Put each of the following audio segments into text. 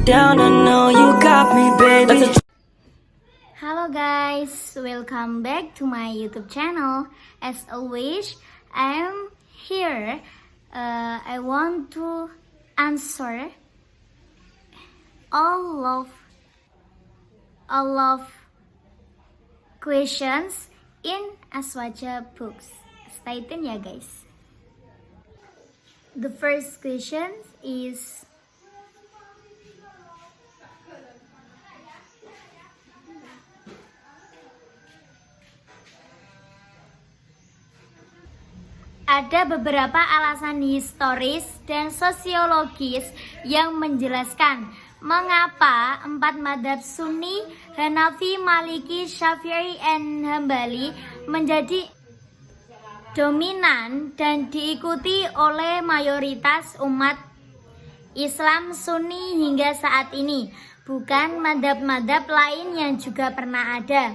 down, I know you got me, baby. Halo guys, welcome back to my YouTube channel. As always, I'm here. I want to answer all of questions in Aswaja books. Stay tuned ya guys. The first question is, ada beberapa alasan historis dan sosiologis yang menjelaskan mengapa empat mazhab Sunni, Hanafi, Maliki, Syafi'i, dan Hambali menjadi dominan dan diikuti oleh mayoritas umat Islam Sunni hingga saat ini, bukan mazhab-mazhab lain yang juga pernah ada.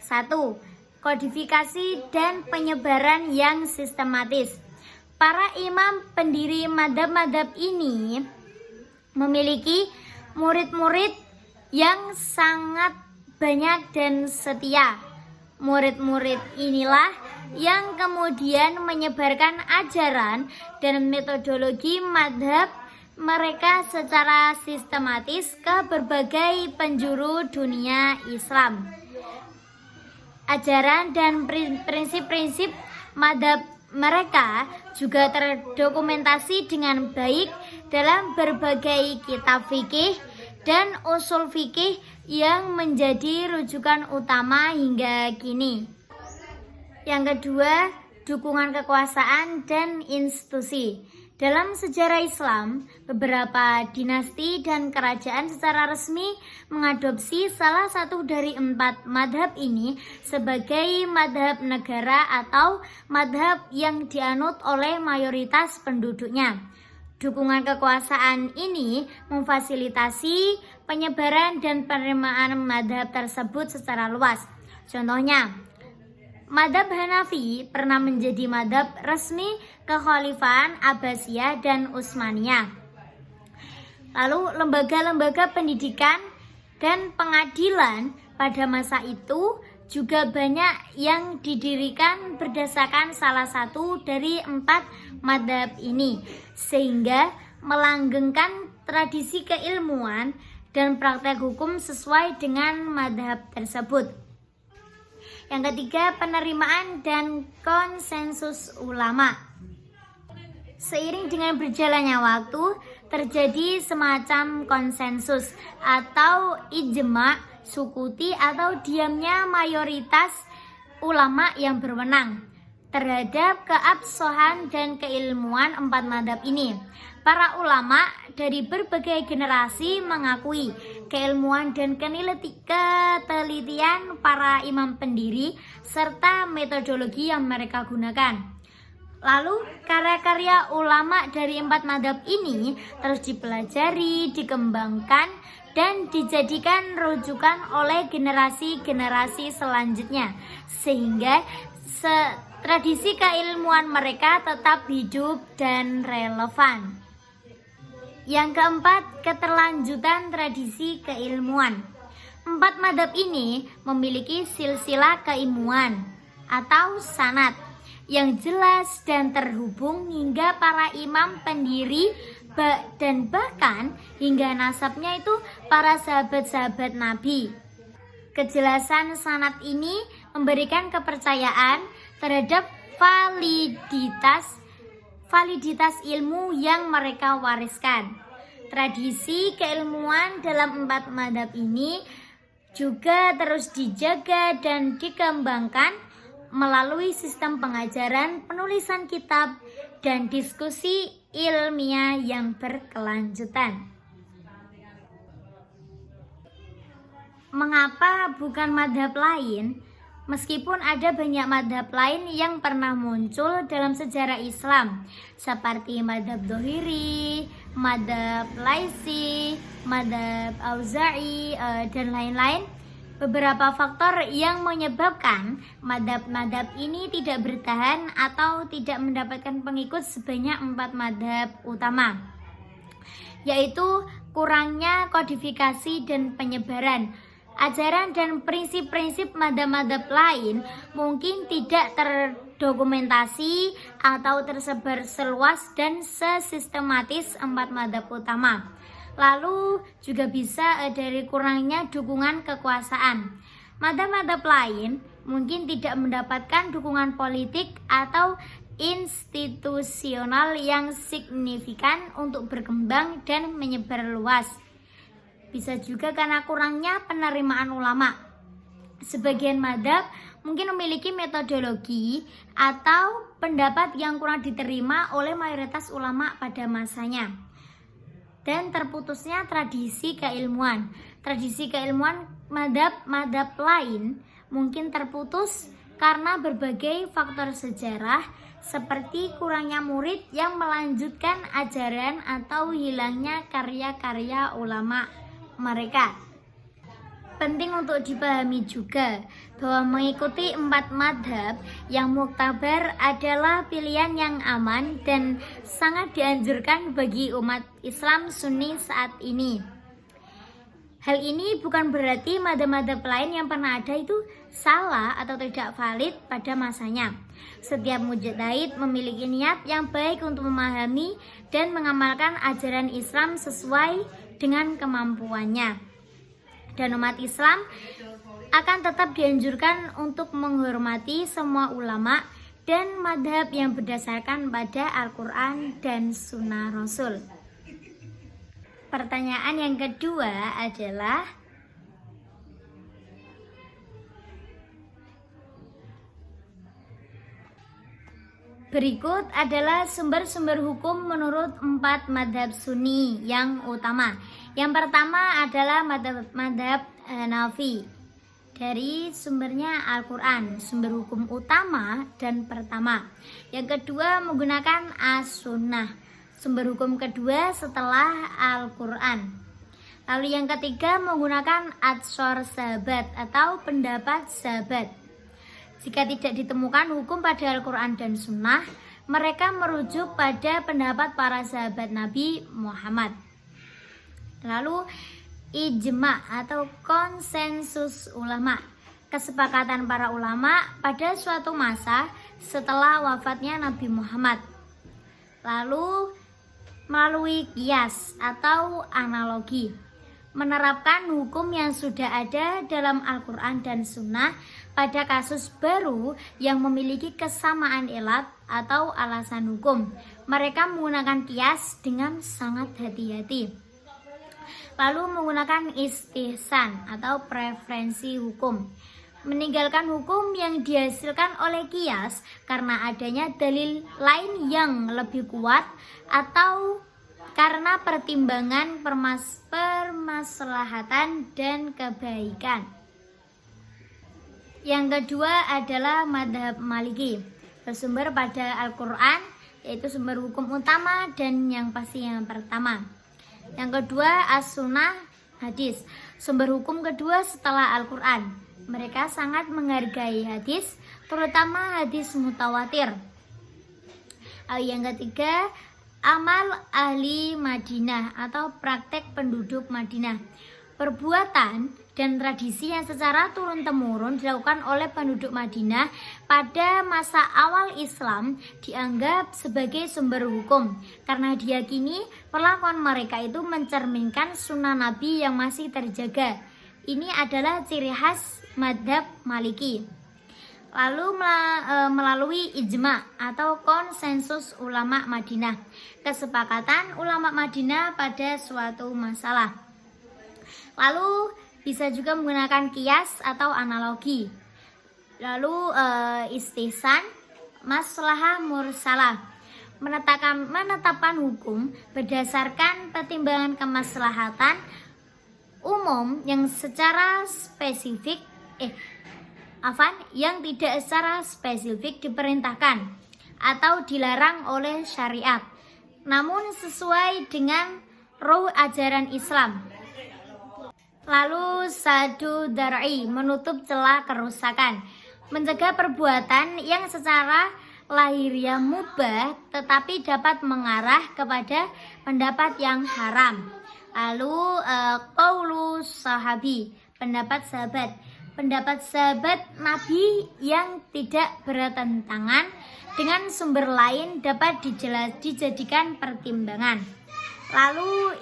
1. Kodifikasi dan penyebaran yang sistematis. Para imam pendiri mazhab-mazhab ini memiliki murid-murid yang sangat banyak dan setia. Murid-murid inilah yang kemudian menyebarkan ajaran dan metodologi mazhab mereka secara sistematis ke berbagai penjuru dunia Islam. Ajaran dan prinsip-prinsip mazhab mereka juga terdokumentasi dengan baik dalam berbagai kitab fikih dan usul fikih yang menjadi rujukan utama hingga kini. Yang kedua, dukungan kekuasaan dan institusi. Dalam sejarah Islam, beberapa dinasti dan kerajaan secara resmi mengadopsi salah satu dari empat mazhab ini sebagai mazhab negara atau mazhab yang dianut oleh mayoritas penduduknya. Dukungan kekuasaan ini memfasilitasi penyebaran dan penerimaan mazhab tersebut secara luas. Contohnya, mazhab Hanafi pernah menjadi mazhab resmi kekhalifahan Abbasiyah dan Utsmaniyah. Lalu lembaga-lembaga pendidikan dan pengadilan pada masa itu juga banyak yang didirikan berdasarkan salah satu dari empat mazhab ini, sehingga melanggengkan tradisi keilmuan dan praktek hukum sesuai dengan mazhab tersebut. Yang ketiga, penerimaan dan konsensus ulama. Seiring dengan berjalannya waktu, terjadi semacam konsensus atau ijma, sukuti atau diamnya mayoritas ulama yang berwenang terhadap keabsahan dan keilmuan empat mazhab ini. Para ulama dari berbagai generasi mengakui keilmuan dan ketelitian para imam pendiri serta metodologi yang mereka gunakan. Lalu karya-karya ulama dari empat mazhab ini terus dipelajari, dikembangkan, dan dijadikan rujukan oleh generasi-generasi selanjutnya, sehingga tradisi keilmuan mereka tetap hidup dan relevan. Yang keempat, keterlanjutan tradisi keilmuan. Empat mazhab ini memiliki silsilah keilmuan atau sanad yang jelas dan terhubung hingga para imam pendiri dan bahkan hingga nasabnya itu para sahabat-sahabat Nabi. Kejelasan sanad ini memberikan kepercayaan terhadap validitas ilmu yang mereka wariskan. Tradisi keilmuan dalam empat mazhab ini juga terus dijaga dan dikembangkan melalui sistem pengajaran, penulisan kitab, dan diskusi ilmiah yang berkelanjutan. Mengapa bukan mazhab lain? Meskipun ada banyak mazhab lain yang pernah muncul dalam sejarah Islam, seperti mazhab Dhohiri, mazhab Laisi, mazhab Auza'i, dan lain-lain, beberapa faktor yang menyebabkan mazhab-mazhab ini tidak bertahan atau tidak mendapatkan pengikut sebanyak 4 mazhab utama, yaitu kurangnya kodifikasi dan penyebaran. Ajaran dan prinsip-prinsip madhab-madhab lain mungkin tidak terdokumentasi atau tersebar seluas dan sesistematis 4 madhab utama. Lalu juga bisa dari kurangnya dukungan kekuasaan. Madhab-madhab lain mungkin tidak mendapatkan dukungan politik atau institusional yang signifikan untuk berkembang dan menyebar luas. Bisa juga karena kurangnya penerimaan ulama. Sebagian madhab mungkin memiliki metodologi atau pendapat yang kurang diterima oleh mayoritas ulama pada masanya. Dan terputusnya tradisi keilmuan. Tradisi keilmuan madhab-madhab lain mungkin terputus karena berbagai faktor sejarah seperti kurangnya murid yang melanjutkan ajaran atau hilangnya karya-karya ulama mereka. Penting untuk dipahami juga bahwa mengikuti 4 madhab yang muktabar adalah pilihan yang aman dan sangat dianjurkan bagi umat Islam Sunni saat ini. Hal ini bukan berarti madhab-madhab lain yang pernah ada itu salah atau tidak valid pada masanya. Setiap mujtahid memiliki niat yang baik untuk memahami dan mengamalkan ajaran Islam sesuai dengan kemampuannya. Dan umat Islam akan tetap dianjurkan untuk menghormati semua ulama dan madhab yang berdasarkan pada Al-Quran dan Sunnah Rasul. Pertanyaan yang kedua adalah, berikut adalah sumber-sumber hukum menurut 4 madhab Sunni yang utama. Yang pertama adalah madhab Hanafi. Dari sumbernya Al-Quran, sumber hukum utama dan pertama. Yang kedua menggunakan As-Sunnah, sumber hukum kedua setelah Al-Quran. Lalu yang ketiga menggunakan Atsor Sahabat atau pendapat sahabat. Jika tidak ditemukan hukum pada Al-Quran dan Sunnah, mereka merujuk pada pendapat para sahabat Nabi Muhammad. Lalu ijma atau konsensus ulama, kesepakatan para ulama pada suatu masa setelah wafatnya Nabi Muhammad. Lalu melalui qiyas atau analogi, menerapkan hukum yang sudah ada dalam Al-Quran dan Sunnah pada kasus baru yang memiliki kesamaan ilat atau alasan hukum. Mereka menggunakan qiyas dengan sangat hati-hati. Lalu menggunakan istihsan atau preferensi hukum, meninggalkan hukum yang dihasilkan oleh qiyas karena adanya dalil lain yang lebih kuat atau karena pertimbangan permaslahatan dan kebaikan. Yang kedua adalah madhab Maliki, bersumber pada Al-Quran, yaitu sumber hukum utama dan yang pasti yang pertama. Yang kedua As-Sunnah, hadis, sumber hukum kedua setelah Al-Quran. Mereka sangat menghargai hadis, terutama hadis mutawatir. Yang ketiga amal ahli Madinah atau praktek penduduk Madinah, perbuatan dan tradisi yang secara turun-temurun dilakukan oleh penduduk Madinah pada masa awal Islam dianggap sebagai sumber hukum karena diyakini perlakuan mereka itu mencerminkan sunnah Nabi yang masih terjaga. Ini adalah ciri khas madhab Maliki. Lalu melalui ijma atau konsensus ulama Madinah, kesepakatan ulama Madinah pada suatu masalah. Lalu bisa juga menggunakan qiyas atau analogi. Lalu istihsan, maslahah mursalah, menetapkan hukum berdasarkan pertimbangan kemaslahatan umum yang secara spesifik yang tidak secara spesifik diperintahkan atau dilarang oleh syariat, namun sesuai dengan ruh ajaran Islam. Lalu sadu dar'i, menutup celah kerusakan, mencegah perbuatan yang secara lahiriah mubah tetapi dapat mengarah kepada pendapat yang haram. Lalu qaulu sahabi, pendapat sahabat. Pendapat sahabat Nabi yang tidak bertentangan dengan sumber lain dapat dijadikan pertimbangan. Lalu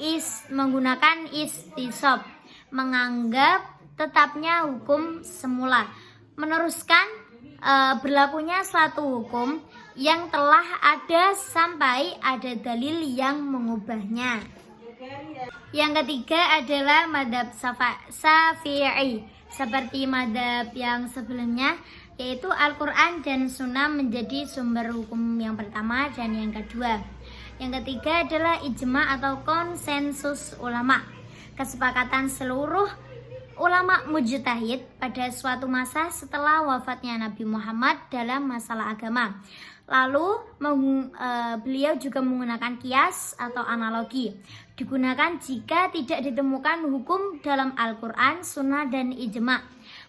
menggunakan istisab, menganggap tetapnya hukum semula, meneruskan berlakunya suatu hukum yang telah ada sampai ada dalil yang mengubahnya. Yang ketiga adalah madhab Syafi'i, seperti madhab yang sebelumnya, yaitu Al-Quran dan Sunnah menjadi sumber hukum yang pertama dan yang kedua. Yang ketiga adalah ijma atau konsensus ulama, kesepakatan seluruh ulama mujtahid pada suatu masa setelah wafatnya Nabi Muhammad dalam masalah agama. Lalu beliau juga menggunakan kias atau analogi, digunakan jika tidak ditemukan hukum dalam Al-Quran, Sunnah, dan Ijma.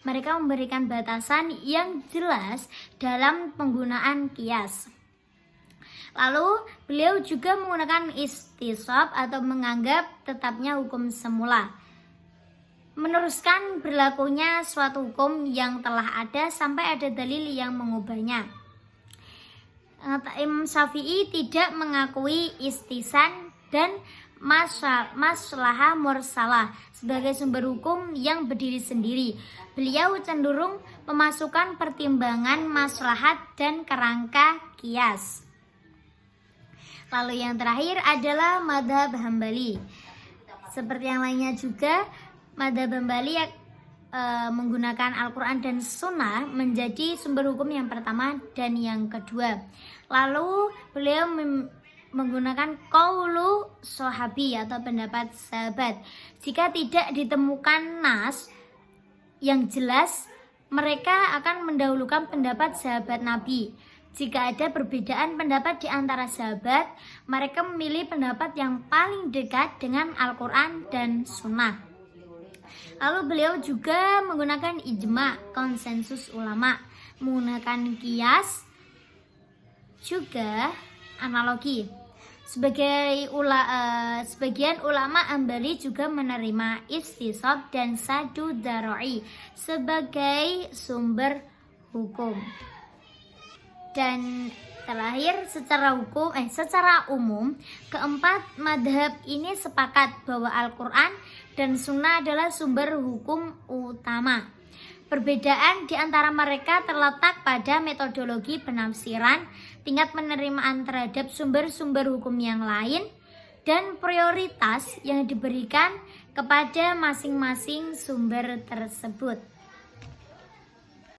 Mereka memberikan batasan yang jelas dalam penggunaan kias. Lalu beliau juga menggunakan istisab atau menganggap tetapnya hukum semula, meneruskan berlakunya suatu hukum yang telah ada sampai ada dalil yang mengubahnya. Imam Syafi'i tidak mengakui istisan dan maslahah mursalah sebagai sumber hukum yang berdiri sendiri. Beliau cenderung memasukkan pertimbangan maslahat dan kerangka kias. Lalu yang terakhir adalah madhab Hambali. Seperti yang lainnya juga, madhab Hambali menggunakan Al-Quran dan Sunnah menjadi sumber hukum yang pertama dan yang kedua. Lalu beliau menggunakan qaulu sahabi atau pendapat sahabat. Jika tidak ditemukan nas yang jelas, mereka akan mendahulukan pendapat sahabat Nabi. Jika ada perbedaan pendapat di antara sahabat, mereka memilih pendapat yang paling dekat dengan Al-Quran dan Sunnah. Lalu beliau juga menggunakan ijma, konsensus ulama, menggunakan kias, juga analogi. Sebagian ulama Hambali juga menerima istisab dan sadu daro'i sebagai sumber hukum. Dan terakhir, secara umum, keempat madhab ini sepakat bahwa Al-Quran dan Sunnah adalah sumber hukum utama. Perbedaan di antara mereka terletak pada metodologi penafsiran, tingkat penerimaan terhadap sumber-sumber hukum yang lain, dan prioritas yang diberikan kepada masing-masing sumber tersebut.